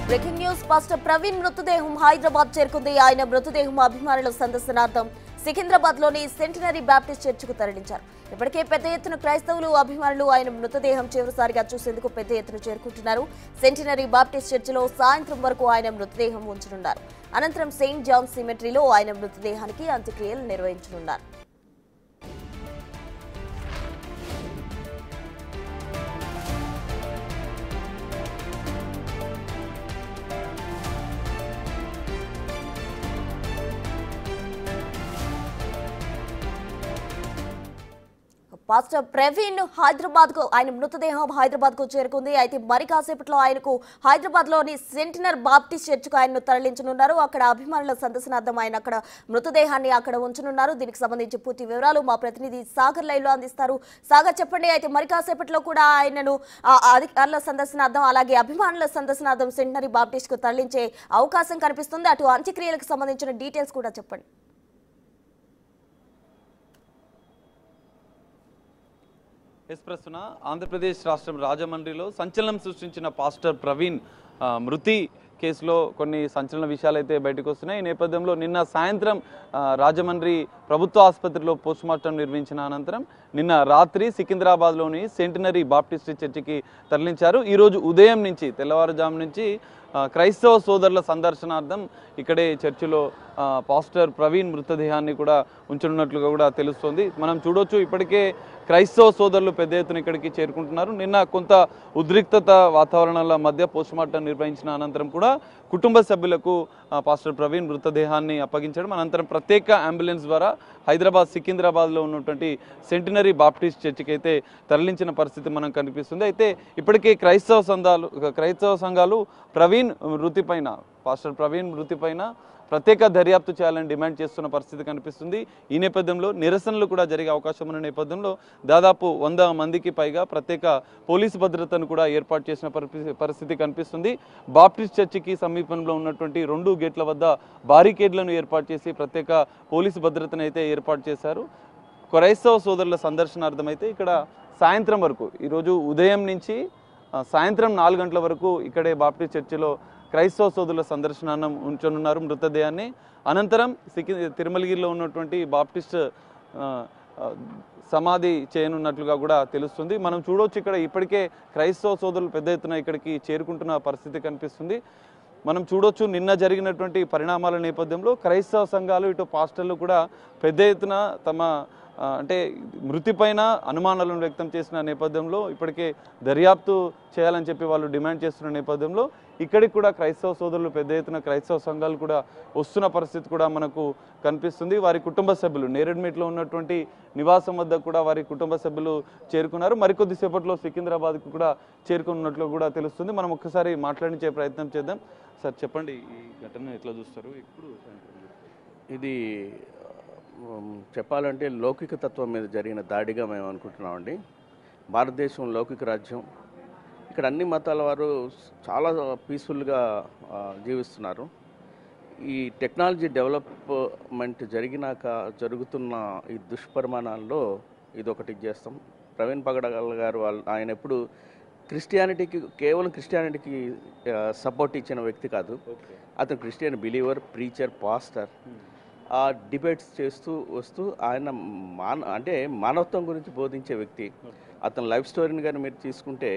Breaking news pastor Praveen మృతదేహం హైదరాబాద్ చేరుకుంది. ఆయన మృతదేహం అభిమానుల సందర్శనార్థం సికింద్రాబాద్లోని సెంటినరీ బాప్టిస్ట్ చర్చికు తరలించారు. ఇప్పటికే పెద్ద ఎత్తున క్రైస్తవులు అభిమానులు ఆయన మృతదేహం చివరిసారిగా చూసేందుకు పెద్ద ఎత్తున చేరుకుంటున్నారు. సెంటినరీ బాప్టిస్ట్ చర్చిలో సాయంత్రం వరకు ఆయన మృతదేహం ఉంచనున్నారు. అనంతరం సెయింట్ జాన్ సిమెట్రీలో ఆయన మృతదేహానికి అంత్యక్రియలు నిర్వహించనున్నారు. పాస్టర్ ప్రవీణ్ ఆయన మృతదేహం హైదరాబాద్ కు చేరుకుంది. అయితే మరి కాసేపట్లో ఆయనకు హైదరాబాద్ లోని సెంటినర్ బాప్టిస్ట్ చర్చికు ఆయన్ను తరలించనున్నారు. అక్కడ అభిమానుల సందర్శనార్థం ఆయన అక్కడ మృతదేహాన్ని అక్కడ ఉంచనున్నారు. దీనికి సంబంధించి పూర్తి వివరాలు మా ప్రతినిధి సాగర్ లైవ్ లో అందిస్తారు. సాగర్, చెప్పండి. అయితే మరి కాసేపట్లో కూడా ఆయనను అధికారుల సందర్శనార్థం అలాగే అభిమానుల సందర్శనార్థం సెంటినరీ బాప్టిస్ట్ కు తరలించే అవకాశం కనిపిస్తుంది. అటు అంత్యక్రియలకు సంబంధించిన డీటెయిల్స్ కూడా చెప్పండి. ప్రస్తుతం ఆంధ్రప్రదేశ్ రాష్ట్రం రాజమండ్రిలో సంచలనం సృష్టించిన పాస్టర్ ప్రవీణ్ మృతి కేసులో కొన్ని సంచలన విషయాలు అయితే బయటకు వస్తున్నాయి. ఈ నేపథ్యంలో నిన్న సాయంత్రం రాజమండ్రి ప్రభుత్వ ఆసుపత్రిలో పోస్టుమార్టం నిర్వహించిన అనంతరం నిన్న రాత్రి సికింద్రాబాద్లోని సెంటినరీ బాప్టిస్ట్ చర్చికి తరలించారు. ఈరోజు ఉదయం నుంచి తెల్లవారుజాము నుంచి క్రైస్తవ సోదరుల సందర్శనార్థం ఇక్కడే చర్చిలో పాస్టర్ ప్రవీణ్ మృతదేహాన్ని కూడా ఉంచనున్నట్లుగా కూడా తెలుస్తోంది. మనం చూడొచ్చు, ఇప్పటికే క్రైస్తవ సోదరులు పెద్ద ఎత్తున ఇక్కడికి చేరుకుంటున్నారు. నిన్న కొంత ఉద్రిక్తత వాతావరణాల మధ్య పోస్టుమార్టం నిర్వహించిన అనంతరం కూడా కుటుంబ సభ్యులకు పాస్టర్ ప్రవీణ్ మృతదేహాన్ని అప్పగించడం, అనంతరం ప్రత్యేక అంబులెన్స్ ద్వారా హైదరాబాద్ సికింద్రాబాద్లో ఉన్నటువంటి సెంటినరీ బాప్టిస్ట్ చర్చికి అయితే తరలించిన పరిస్థితి మనం కనిపిస్తుంది. అయితే ఇప్పటికే క్రైస్తవ సంఘాలు పాస్టర్ ప్రవీణ్ మృతిపైన ప్రత్యేక దర్యాప్తు చేయాలని డిమాండ్ చేస్తున్న పరిస్థితి కనిపిస్తుంది. ఈ నేపథ్యంలో నిరసనలు కూడా జరిగే అవకాశం ఉన్న నేపథ్యంలో దాదాపు 100 మందికి పైగా ప్రత్యేక పోలీసు భద్రతను కూడా ఏర్పాటు చేసిన పరిస్థితి కనిపిస్తుంది. బాప్టిస్ట్ చర్చికి సమీపంలో ఉన్నటువంటి 2 గేట్ల వద్ద బారికేడ్లను ఏర్పాటు చేసి ప్రత్యేక పోలీసు భద్రతను అయితే ఏర్పాటు చేశారు. క్రైస్తవ సోదరుల సందర్శనార్థం అయితే ఇక్కడ సాయంత్రం వరకు, ఈరోజు ఉదయం నుంచి సాయంత్రం 4 గంటల వరకు ఇక్కడే బాప్టిస్ట్ చర్చిలో క్రైస్తవ సోదరుల సందర్శనాన్ని ఉంచనున్నారు మృతదేహాన్ని. అనంతరం తిరుమలగిరిలో ఉన్నటువంటి బాప్టిస్ట్ సమాధి చేయనున్నట్లుగా కూడా తెలుస్తుంది. మనం చూడవచ్చు, ఇక్కడ ఇప్పటికే క్రైస్తవ సోదరులు పెద్ద ఎత్తున ఇక్కడికి చేరుకుంటున్న పరిస్థితి కనిపిస్తుంది. మనం చూడొచ్చు, నిన్న జరిగినటువంటి పరిణామాల నేపథ్యంలో క్రైస్తవ సంఘాలు ఇటు పాస్టర్లు కూడా పెద్ద ఎత్తున తమ మృతిపైన అనుమానాలను వ్యక్తం చేసిన నేపథ్యంలో ఇప్పటికే దర్యాప్తు చేయాలని చెప్పి వాళ్ళు డిమాండ్ చేస్తున్న నేపథ్యంలో ఇక్కడికి కూడా క్రైస్తవ సోదరులు పెద్ద ఎత్తున క్రైస్తవ సంఘాలు కూడా వస్తున్న పరిస్థితి కూడా మనకు కనిపిస్తుంది. వారి కుటుంబ సభ్యులు నేరేడ్మెట్లో ఉన్నటువంటి నివాసం వద్ద కూడా వారి కుటుంబ సభ్యులు చేరుకున్నారు. మరికొద్ది సేపట్లో సికింద్రాబాద్కు కూడా చేరుకున్నట్లు కూడా తెలుస్తుంది. మనం ఒక్కసారి మాట్లాడించే ప్రయత్నం చేద్దాం. సార్, చెప్పండి, ఈ ఘటన ఎట్లా చూస్తారు? ఇప్పుడు ఇది చెప్పాలంటే లౌకిక తత్వం మీద జరిగిన దాడిగా మేము అనుకుంటున్నామండి. భారతదేశం లౌకిక రాజ్యం. ఇక్కడ అన్ని మతాల వారు చాలా పీస్ఫుల్గా జీవిస్తున్నారు. ఈ టెక్నాలజీ డెవలప్మెంట్ జరుగుతున్న ఈ దుష్పరిమాణాల్లో ఇది ఒకటి చేస్తాం. ప్రవీణ్ పగడాల గారు ఆయన ఎప్పుడు కేవలం క్రిస్టియానిటీకి సపోర్ట్ ఇచ్చిన వ్యక్తి కాదు. అతను క్రిస్టియన్ బిలీవర్, ప్రీచర్, పాస్టర్. ఆ డిబేట్స్ చేస్తూ వస్తూ ఆయన మానవత్వం గురించి బోధించే వ్యక్తి. అతని లైఫ్ స్టోరీని కానీ మీరు తీసుకుంటే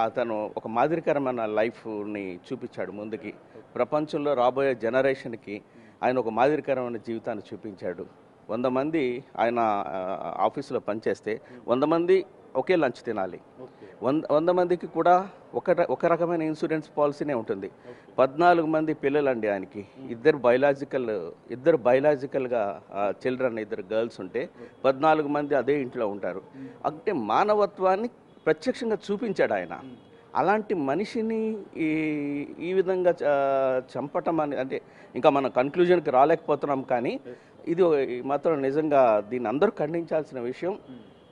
అతను ఒక మాదిరికరమైన లైఫ్ని చూపించాడు ముందుకి. ప్రపంచంలో రాబోయే జనరేషన్కి ఆయన ఒక మాదిరికరమైన జీవితాన్ని చూపించాడు. 100 మంది ఆయన ఆఫీసులో పనిచేస్తే 100 మంది ఒకే లంచ్ తినాలి. 100 మందికి కూడా ఒక రకమైన ఇన్సూరెన్స్ పాలసీనే ఉంటుంది. 14 మంది పిల్లలండి ఆయనకి. ఇద్దరు బయలాజికల్గా చిల్డ్రన్, 2 గర్ల్స్ ఉంటే 14 మంది అదే ఇంట్లో ఉంటారు. అంటే మానవత్వాన్ని ప్రత్యక్షంగా చూపించాడు ఆయన. అలాంటి మనిషిని ఈ విధంగా చంపటం ఇంకా మనం కన్క్లూజన్కి రాలేకపోతున్నాం. కానీ ఇది మాత్రం నిజంగా దీన్ని అందరూ ఖండించాల్సిన విషయం.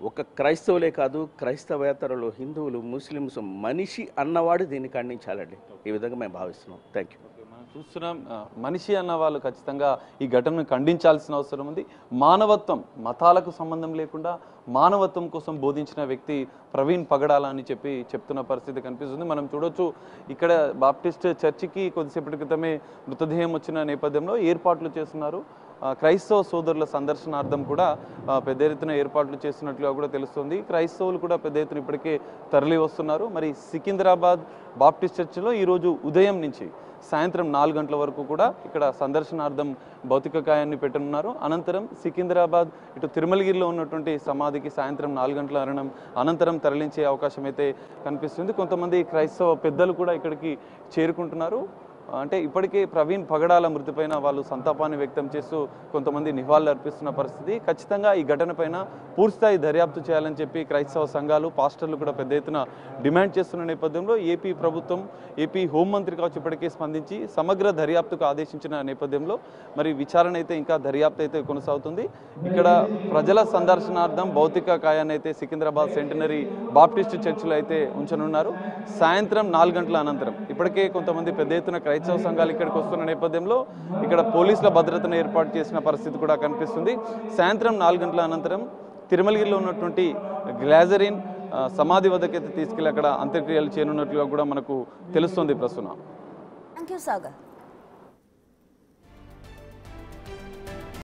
ఒక క్రైస్తవులే కాదు, క్రైస్తవేతరులు, హిందువులు, ముస్లిమ్స్, మనిషి అన్నవాడు దీన్ని ఖండించాలండి. ఈ విధంగా మేము భావిస్తున్నాం. Thank you. చూస్తున్నాం మనిషి అన్న వాళ్ళు ఖచ్చితంగా ఈ ఘటనను ఖండించాల్సిన అవసరం ఉంది. మానవత్వం, మతాలకు సంబంధం లేకుండా మానవత్వం కోసం బోధించిన వ్యక్తి ప్రవీణ్ పగడాల అని చెప్తున్న పరిస్థితి కనిపిస్తుంది. మనం చూడొచ్చు, ఇక్కడ బాప్టిస్ట్ చర్చికి కొద్దిసేపటి క్రితమే మృతదేహం వచ్చిన నేపథ్యంలో ఏర్పాట్లు చేస్తున్నారు. క్రైస్తవ సోదరుల సందర్శనార్థం కూడా పెద్ద ఎత్తున ఏర్పాట్లు చేస్తున్నట్లుగా కూడా తెలుస్తుంది. క్రైస్తవులు కూడా పెద్ద ఎత్తున ఇప్పటికే తరలి వస్తున్నారు. మరి సికింద్రాబాద్ బాప్టిస్ట్ చర్చిలో ఈరోజు ఉదయం నుంచి సాయంత్రం 4 గంటల వరకు కూడా ఇక్కడ సందర్శనార్థం భౌతిక కాయాన్ని పెట్టనున్నారు. అనంతరం సికింద్రాబాద్ ఇటు తిరుమలగిరిలో ఉన్నటువంటి సమాధికి సాయంత్రం 4 గంటల అనంతరం తరలించే అవకాశం అయితే కనిపిస్తుంది. కొంతమంది క్రైస్తవ పెద్దలు కూడా ఇక్కడికి చేరుకుంటున్నారు. అంటే ఇప్పటికే ప్రవీణ్ పగడాల మృతిపైన వాళ్ళు సంతాపాన్ని వ్యక్తం చేస్తూ కొంతమంది నివాళులు అర్పిస్తున్న పరిస్థితి. ఖచ్చితంగా ఈ ఘటనపైన పూర్తిస్థాయి దర్యాప్తు చేయాలని చెప్పి క్రైస్తవ సంఘాలు, పాస్టర్లు కూడా పెద్ద ఎత్తున డిమాండ్ చేస్తున్న నేపథ్యంలో ఏపీ ప్రభుత్వం, ఏపీ హోంమంత్రి కావచ్చు ఇప్పటికే స్పందించి సమగ్ర దర్యాప్తుకు ఆదేశించిన నేపథ్యంలో మరి విచారణ అయితే ఇంకా దర్యాప్తు అయితే కొనసాగుతుంది. ఇక్కడ ప్రజల సందర్శనార్థం భౌతిక కాయాన్ని అయితే సికింద్రాబాద్ సెంటినరీ బాప్టిస్ట్ చర్చిలో అయితే ఉంచనున్నారు. సాయంత్రం 4 గంటల అనంతరం ఇప్పటికే కొంతమంది పెద్ద ఎత్తున క్రైస్తవ సంఘాలు ఇక్కడికి వస్తున్న నేపథ్యంలో ఇక్కడ పోలీసుల భద్రతను ఏర్పాటు చేసిన పరిస్థితి కూడా కనిపిస్తుంది. సాయంత్రం 4 గంటల అనంతరం తిరుమలగిరిలో ఉన్నటువంటి గ్లాజరిన్ సమాధి వద్దకైతే తీసుకెళ్లి అక్కడ అంత్యక్రియలు చేయనున్నట్లుగా కూడా మనకు తెలుస్తుంది. ప్రస్తుతం థ్యాంక్ యూ సాగర్.